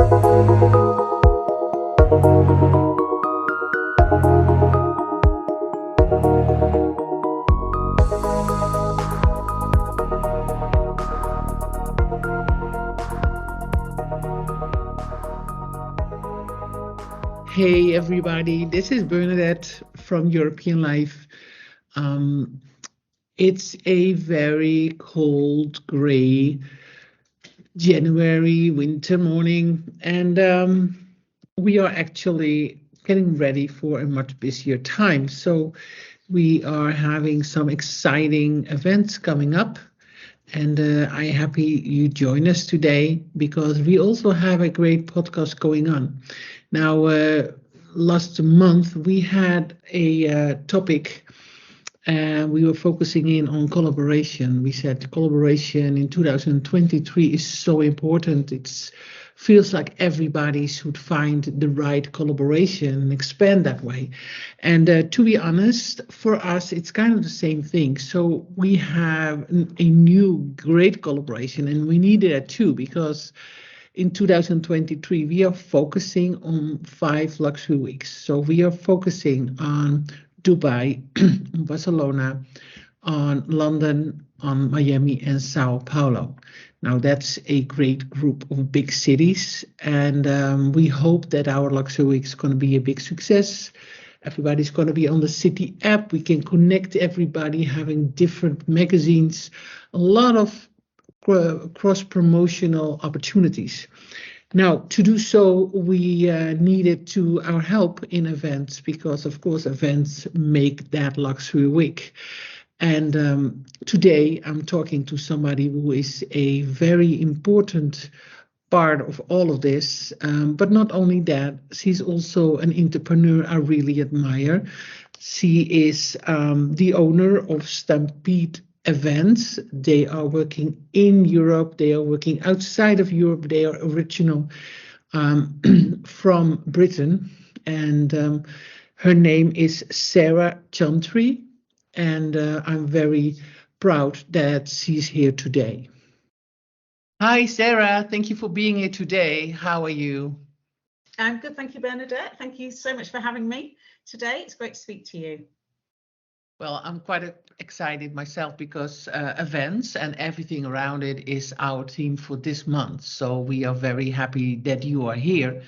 Hey everybody, this is Bernadette from EuropeanLife. It's a very cold, gray January winter morning, and we are actually getting ready for a much busier time. So we are having some exciting events coming up. And I'm happy you join us today because we also have a great podcast going on. Now, last month we had a topic and we were focusing in on collaboration. We said collaboration in 2023 is so important. It feels like everybody should find the right collaboration and expand that way. And to be honest, for us, it's kind of the same thing. So we have a new great collaboration, and we needed it too because in 2023, we are focusing on 5 luxury weeks. So we are focusing on Dubai, Barcelona, on London, on Miami, and Sao Paulo. Now, that's a great group of big cities, and we hope that our luxury week is going to be a big success. Everybody's going to be on the city app. We can connect everybody, having different magazines, a lot of cross-promotional opportunities. Now, to do so, we needed our help in events because, of course, events make that luxury week. And today, I'm talking to somebody who is a very important part of all of this. But not only that, she's also an entrepreneur I really admire. She is the owner of Stampede Events. They are working in Europe. They are working outside of Europe. They are original from Britain. And her name is Sarah Chantrey. And I'm very proud that she's here today. Hi, Sarah. Thank you for being here today. How are you? I'm good. Thank you, Bernadette. Thank you so much for having me today. It's great to speak to you. Well, I'm quite excited myself because events and everything around it is our theme for this month. So we are very happy that you are here.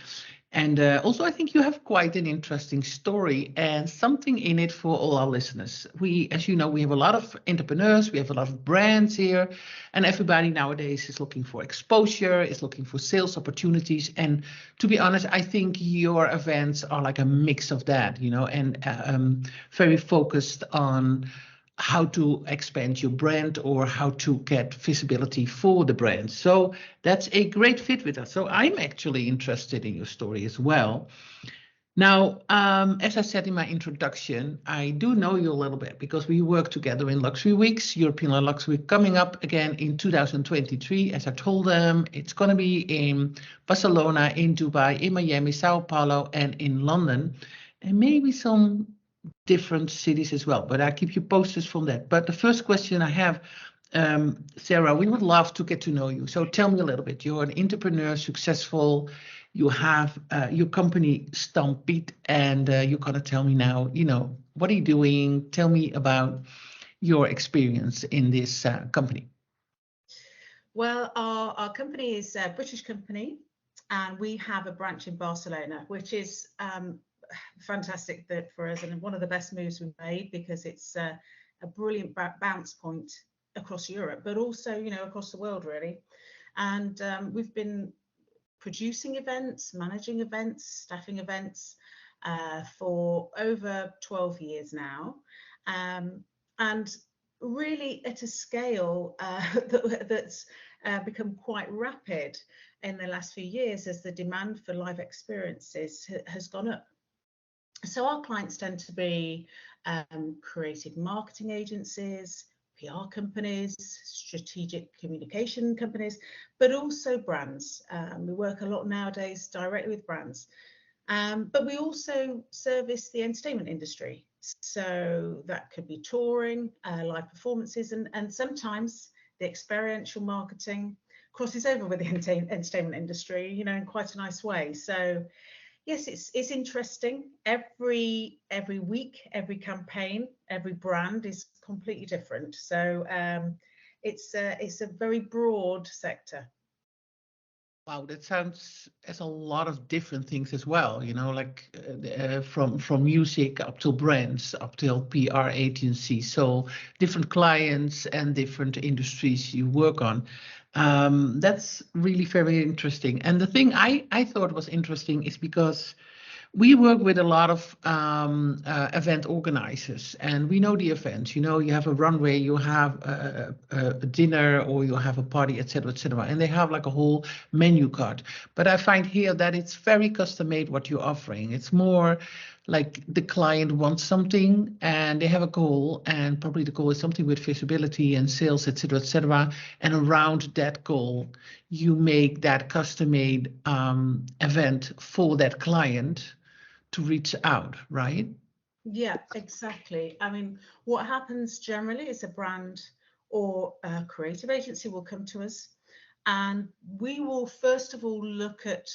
And also, I think you have quite an interesting story and something in it for all our listeners. As you know, we have a lot of entrepreneurs, we have a lot of brands here, and everybody nowadays is looking for exposure, is looking for sales opportunities. And to be honest, I think your events are like a mix of that, and very focused on how to expand your brand or how to get visibility for the brand. So that's a great fit with us. So I'm actually interested in your story as well. Now, as I said in my introduction, I do know you a little bit because we work together in Luxury Weeks, European Luxury Week coming up again in 2023. As I told them, it's going to be in Barcelona, in Dubai, in Miami, Sao Paulo, and in London, and maybe some different cities as well, but I'll keep you posted from that. But the first question I have, Sarah, we would love to get to know you. So tell me a little bit. You're an entrepreneur, successful. You have your company Stampede, and you're going to tell me now, what are you doing? Tell me about your experience in this company. Well, our company is a British company, and we have a branch in Barcelona, which is fantastic for us and one of the best moves we've made because it's a brilliant bounce point across Europe, but also, across the world, really. And we've been producing events, managing events, staffing events for over 12 years now. And really at a scale that's become quite rapid in the last few years as the demand for live experiences has gone up. So our clients tend to be creative marketing agencies, PR companies, strategic communication companies, but also brands. We work a lot nowadays directly with brands, but we also service the entertainment industry. So that could be touring, live performances, and sometimes the experiential marketing crosses over with the entertainment industry, you know, in quite a nice way. So yes, it's interesting. Every week, every campaign, every brand is completely different. So it's a very broad sector. Wow, that sounds as a lot of different things as well, you know, like from music up till brands, up till PR agencies. So different clients and different industries you work on. That's really very interesting. And the thing I thought was interesting is because we work with a lot of event organizers, and we know the events. You know, you have a runway, you have a dinner, or you have a party, etc., etc., and they have like a whole menu card. But I find here that it's very custom made what you're offering. It's more like the client wants something and they have a goal, and probably the goal is something with visibility and sales, etc., etc. And around that goal, you make that custom made event for that client to reach out, right? Yeah, exactly. I mean, what happens generally is a brand or a creative agency will come to us, and we will first of all look at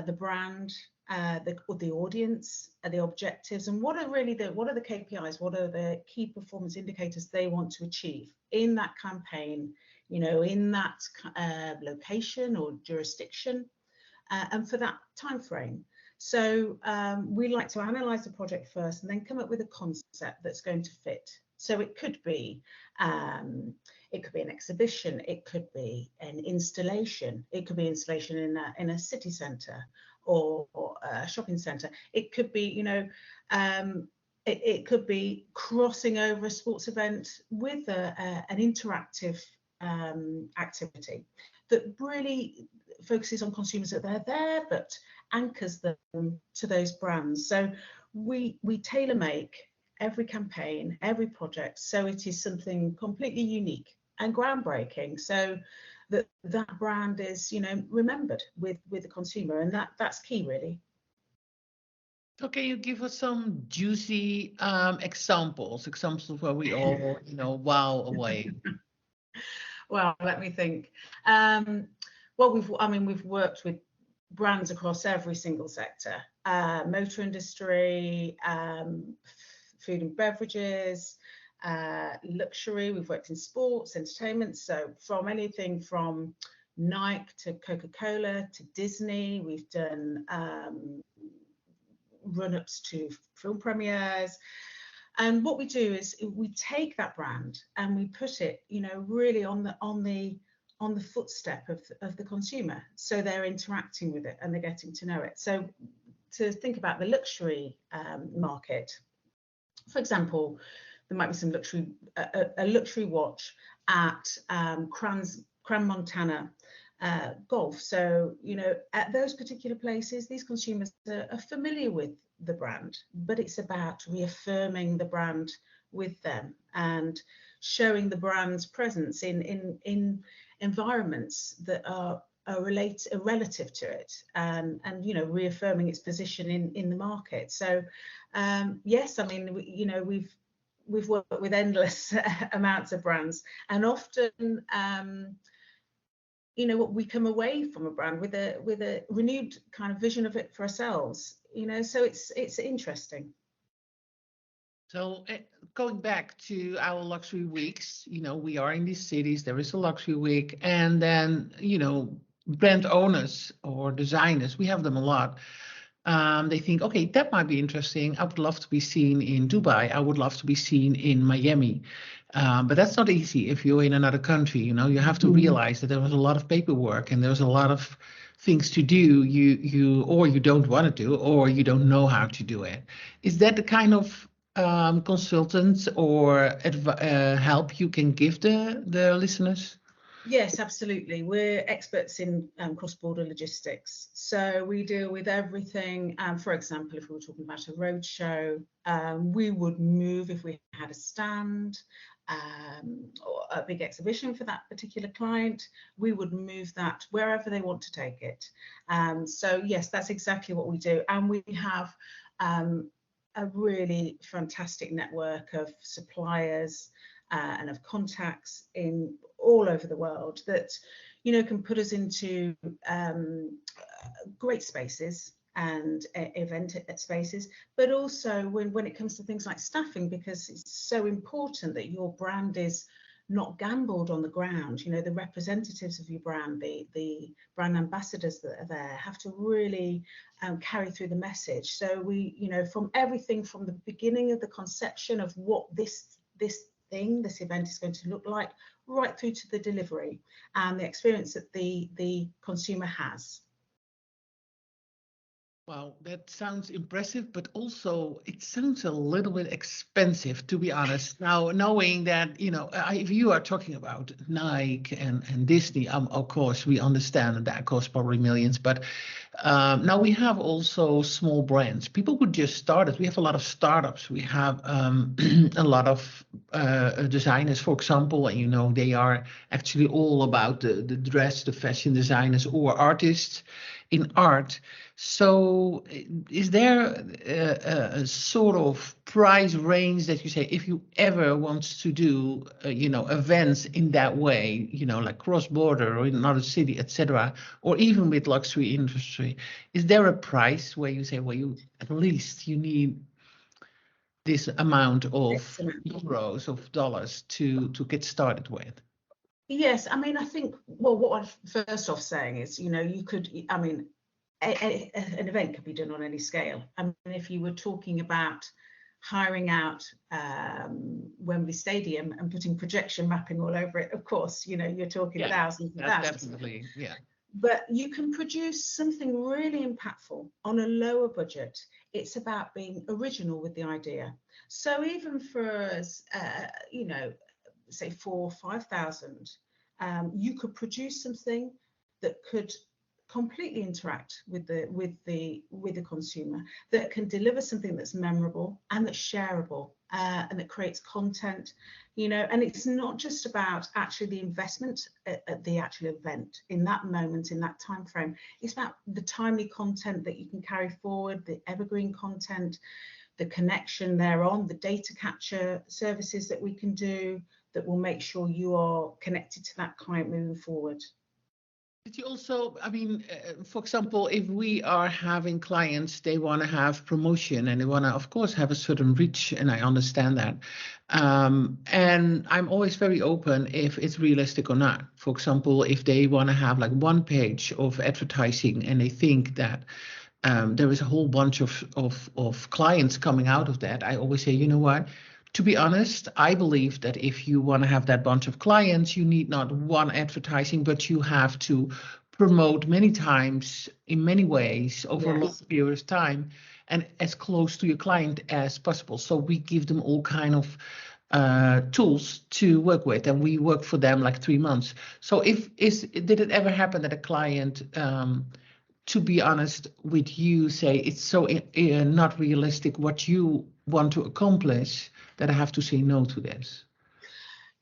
the brand, the audience, the objectives, and what are the KPIs, what are the key performance indicators they want to achieve in that campaign, you know, in that location or jurisdiction, and for that time frame. So we like to analyze the project first and then come up with a concept that's going to fit. So it could be an exhibition, it could be an installation, it could be installation in a city centre or a shopping centre. It could be, you know, it could be crossing over a sports event with an interactive activity that really focuses on consumers that they're there, but anchors them to those brands. So we tailor make every campaign, every project, so it is something completely unique and groundbreaking, so that brand is, you know, remembered with the consumer, and that's key, really. So can you give us some juicy examples where we all, you know, wow away? Well, let me think. We've worked with brands across every single sector, motor industry, food and beverages, luxury. We've worked in sports, entertainment. So from anything from Nike to Coca-Cola to Disney. We've done run-ups to film premieres. And what we do is we take that brand and we put it, you know, really on the footstep of the consumer. So they're interacting with it and they're getting to know it. So to think about the luxury market, for example, there might be some a luxury watch at Cran Montana golf. So, you know, at those particular places, these consumers are familiar with the brand, but it's about reaffirming the brand with them and showing the brand's presence in environments that are relative to it, and you know, reaffirming its position in the market. So yes, I mean, you know, we've worked with endless amounts of brands, and often you know, we come away from a brand with a renewed kind of vision of it for ourselves, you know, so it's interesting. So going back to our luxury weeks, you know, we are in these cities, there is a luxury week, and then, you know, brand owners or designers, we have them a lot. They think, okay, that might be interesting. I would love to be seen in Dubai. I would love to be seen in Miami. But that's not easy if you're in another country. You know, you have to realize that there was a lot of paperwork and there's a lot of things to do. You don't want to do, or you don't know how to do it. Is that the kind of consultants or help you can give the listeners? Yes, absolutely. We're experts in cross-border logistics. So we deal with everything. For example, if we were talking about a roadshow, we would move if we had a stand or a big exhibition for that particular client. We would move that wherever they want to take it. So yes, that's exactly what we do. And we have a really fantastic network of suppliers and of contacts in all over the world that, can put us into great spaces and event spaces, but also when it comes to things like staffing, because it's so important that your brand is not gambled on the ground. The representatives of your brand, the brand ambassadors that are there, have to really carry through the message. So we, from everything from the beginning of the conception of what this event is going to look like, right through to the delivery and the experience that the consumer has. Wow, that sounds impressive, but also it sounds a little bit expensive, to be honest. Now, knowing that, if you are talking about Nike and Disney, of course, we understand that costs probably millions, but now we have also small brands. People who just started. We have a lot of startups. We have a lot of designers, for example, and they are actually all about the dress, the fashion designers or artists in art. So is there a sort of price range that you say, if you ever want to do, events in that way, like cross-border or in another city, etc., or even with luxury industry, is there a price where you say, well, at least you need this amount of euros, of dollars to get started with? Yes, I mean, I think, well, what I'm first off saying is, you could, I mean, an event could be done on any scale. I mean, if you were talking about hiring out Wembley Stadium and putting projection mapping all over it, of course, you're talking thousands and thousands. Definitely, yeah. But you can produce something really impactful on a lower budget. It's about being original with the idea. So even for us, say 4,000 or 5,000, you could produce something that could completely interact with the consumer, that can deliver something that's memorable and that's shareable, and that creates content, and it's not just about actually the investment at the actual event in that moment, in that time frame. It's about the timely content that you can carry forward, the evergreen content, the connection thereon, the data capture services that we can do that will make sure you are connected to that client moving forward. Did you also, for example, if we are having clients, they want to have promotion and they want to, of course, have a certain reach, and I understand that. And I'm always very open if it's realistic or not. For example, if they want to have like one page of advertising and they think that there is a whole bunch of clients coming out of that, I always say, you know what? To be honest, I believe that if you want to have that bunch of clients, you need not one advertising, but you have to promote many times in many ways over a long period of time and as close to your client as possible. So we give them all kind of tools to work with, and we work for them like 3 months. So did it ever happen that a client, to be honest with you, say it's so not realistic what you want to accomplish, that I have to say no to this?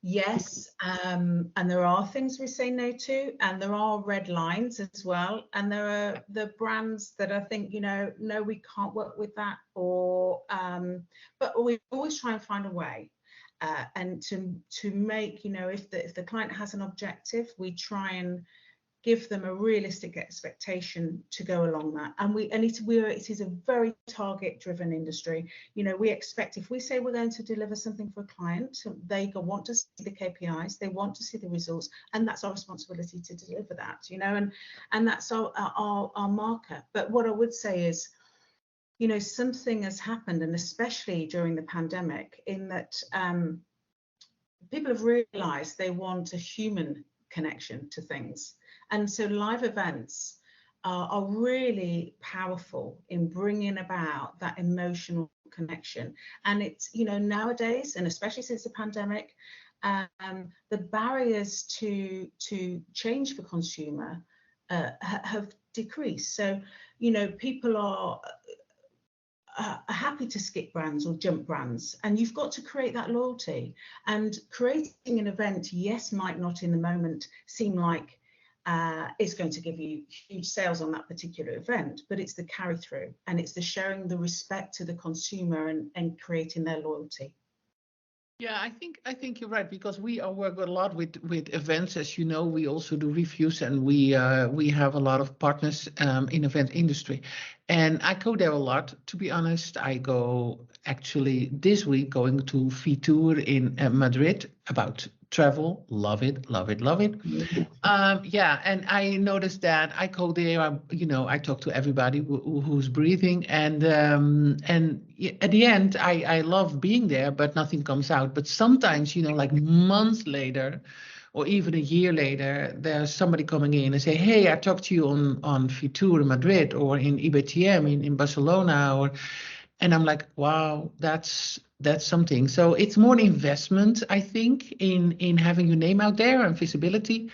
Yes, and there are things we say no to, and there are red lines as well, and there are the brands that I think, no, we can't work with that, or but we always try and find a way, and to make, if the client has an objective, we try and give them a realistic expectation to go along that. And it is a very target-driven industry. We expect, if we say we're going to deliver something for a client, they want to see the KPIs, they want to see the results, and that's our responsibility to deliver that. And that's our marker. But what I would say is, something has happened, and especially during the pandemic, in that people have realised they want a human connection to things. And so live events are really powerful in bringing about that emotional connection. And it's, nowadays, and especially since the pandemic, the barriers to change for consumer have decreased. So, people are happy to skip brands or jump brands, and you've got to create that loyalty. And creating an event, yes, might not in the moment seem like it's going to give you huge sales on that particular event, but it's the carry through, and it's the showing the respect to the consumer and creating their loyalty. Yeah, I think you're right because we are work a lot with events. As you know, we also do reviews, and we have a lot of partners in event industry, and I go there a lot. To be honest, I go actually this week going to Fitur in Madrid about travel. Love it, love it, love it. Yeah, and I noticed that I go there. I talk to everybody who's breathing, and at the end, I love being there, but nothing comes out. But sometimes, like months later, or even a year later, there's somebody coming in and say, "Hey, I talked to you on Fitur in Madrid or in IBTM in Barcelona," and I'm like, "Wow, that's something." So it's more an investment, I think, in having your name out there and visibility,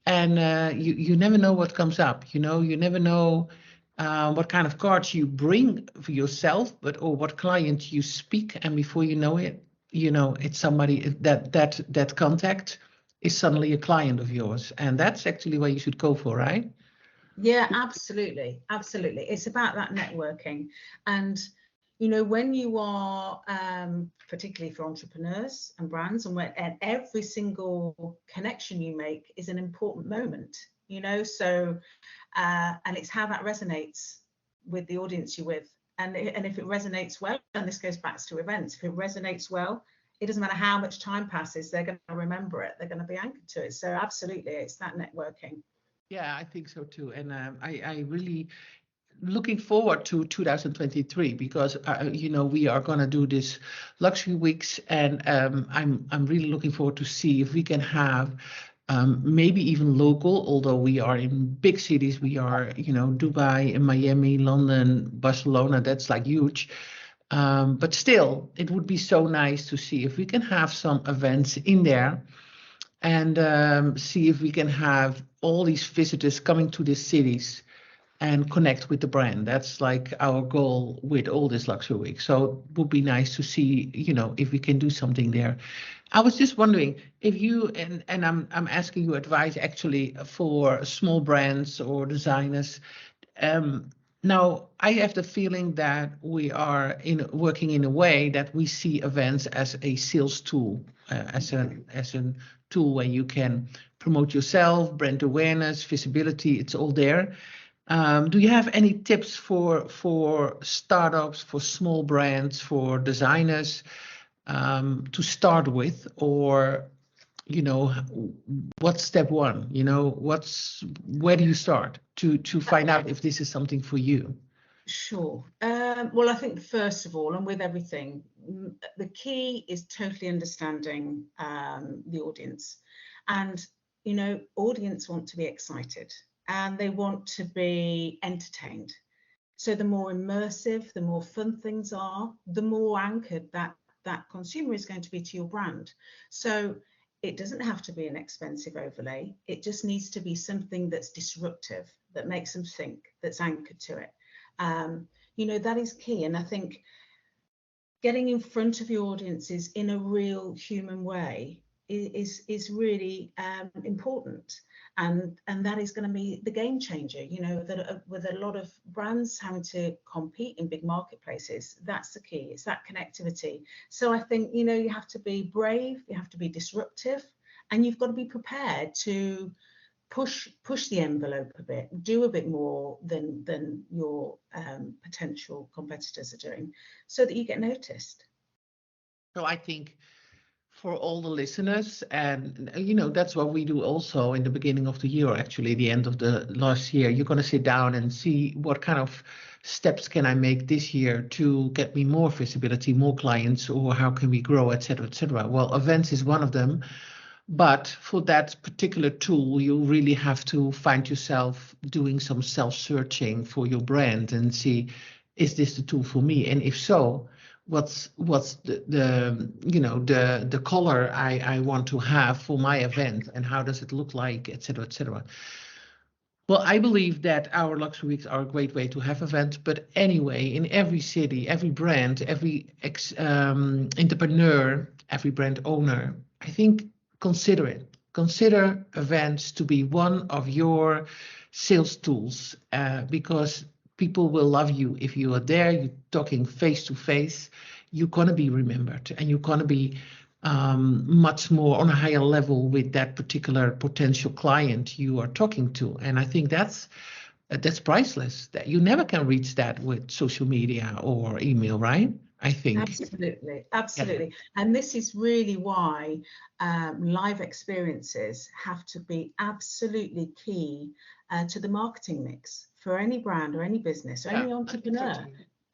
and you never know what comes up. You never know what kind of cards you bring for yourself, or what client you speak, and before you know it, it's somebody that contact is suddenly a client of yours, and that's actually what you should go for, right? Yeah, absolutely. Absolutely. It's about that networking. And, when you are, particularly for entrepreneurs and brands, and every single connection you make is an important moment, so, and it's how that resonates with the audience you're with. And if it resonates well, and this goes back to events, if it resonates well, it doesn't matter how much time passes, they're going to remember it. They're going to be anchored to it. So absolutely, it's that networking. Yeah, I think so too. And I really looking forward to 2023 because we are going to do this luxury weeks, and I'm really looking forward to see if we can have maybe even local, although we are in big cities. We are, Dubai and Miami, London, Barcelona. That's like huge. But still, it would be so nice to see if we can have some events in there, and see if we can have all these visitors coming to these cities and connect with the brand. That's like our goal with all this luxury week. So it would be nice to see, if we can do something there. I was just wondering if you, and I'm asking you advice actually for small brands or designers. Um, Now, I have the feeling that we are working in a way that we see events as a sales tool, as a tool where you can promote yourself, brand awareness, visibility. It's all there. Do you have any tips for startups, for small brands, for designers, to start with, or what's step one? Where do you start to find out if this is something for you? Sure. Well, I think first of all, and with everything, the key is totally understanding the audience. And, audience want to be excited and they want to be entertained. So the more immersive, the more fun things are, the more anchored that consumer is going to be to your brand. So it doesn't have to be an expensive overlay. It just needs to be something that's disruptive, that makes them think, that's anchored to it. That is key. And I think getting in front of your audiences in a real human way is really important. And that is going to be the game changer, that with a lot of brands having to compete in big marketplaces, that's the key. It's that connectivity. So I think, you have to be brave, you have to be disruptive, and you've got to be prepared to push the envelope a bit, do a bit more than your potential competitors are doing, so that you get noticed. So I think for all the listeners, and that's what we do also in the beginning of the year, actually the end of the last year, you're going to sit down and see what kind of steps can I make this year to get me more visibility, more clients, or how can we grow, etc., etc. Well, events is one of them. But for that particular tool, you really have to find yourself doing some self-searching for your brand and see, is this the tool for me? And if so, what's the color I want to have for my event, and how does it look like, et cetera, et cetera. Well, I believe that our luxury weeks are a great way to have events. But anyway, in every city, every brand, every entrepreneur, every brand owner, I think consider it. Consider events to be one of your sales tools, because people will love you if you are there. You're talking face to face. You're gonna be remembered, and you're gonna be much more on a higher level with that particular potential client you are talking to. And I think that's priceless. That you never can reach that with social media or email, right? I think. Absolutely. And this is really why live experiences have to be absolutely key to the marketing mix for any brand or any business or any entrepreneur.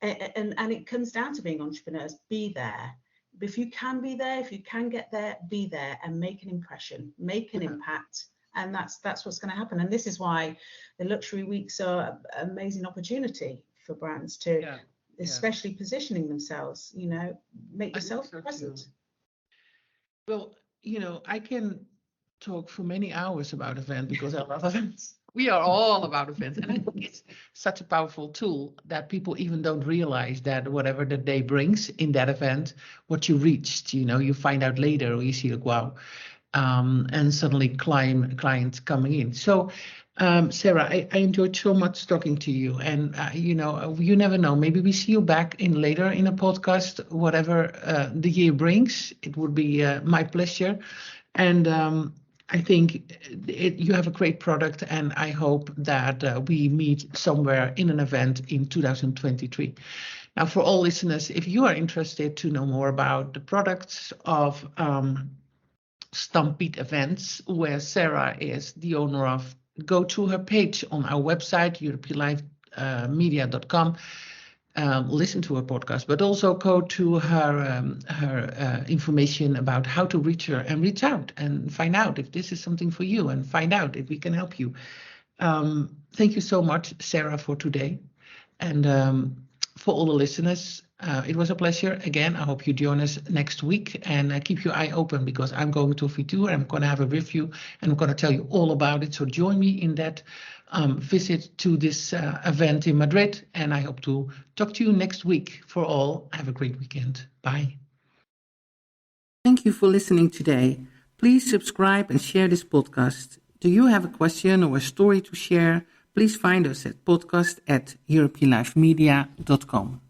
And it comes down to being entrepreneurs. Be there. If you can be there, if you can get there, be there and make an impression, make an impact. And that's what's going to happen. And this is why the luxury weeks are an amazing opportunity for brands to, especially positioning themselves, make yourself present. Well, I can talk for many hours about events because I love events. We are all about events. And I think it's such a powerful tool that people even don't realize that whatever the day brings in that event, what you reached, you find out later, or you see like, wow. And suddenly clients coming in. So, Sarah, I enjoyed so much talking to you, and you never know. Maybe we see you back later in a podcast, whatever the year brings. It would be my pleasure, and I think you have a great product, and I hope that we meet somewhere in an event in 2023. Now, for all listeners, if you are interested to know more about the products of Stampede Events, where Sarah is the owner of, go to her page on our website, EuropeanLifeMedia.com. Listen to her podcast, but also go to her information about how to reach her and reach out and find out if this is something for you and find out if we can help you. Thank you so much, Sarah, for today. And for all the listeners, it was a pleasure. Again, I hope you join us next week and keep your eye open because I'm going to V2 and I'm going to have a review and I'm going to tell you all about it. So join me in that visit to this event in Madrid. And I hope to talk to you next week. For all, have a great weekend. Bye. Thank you for listening today. Please subscribe and share this podcast. Do you have a question or a story to share? Please find us at podcast@EuropeanLifeMedia.com.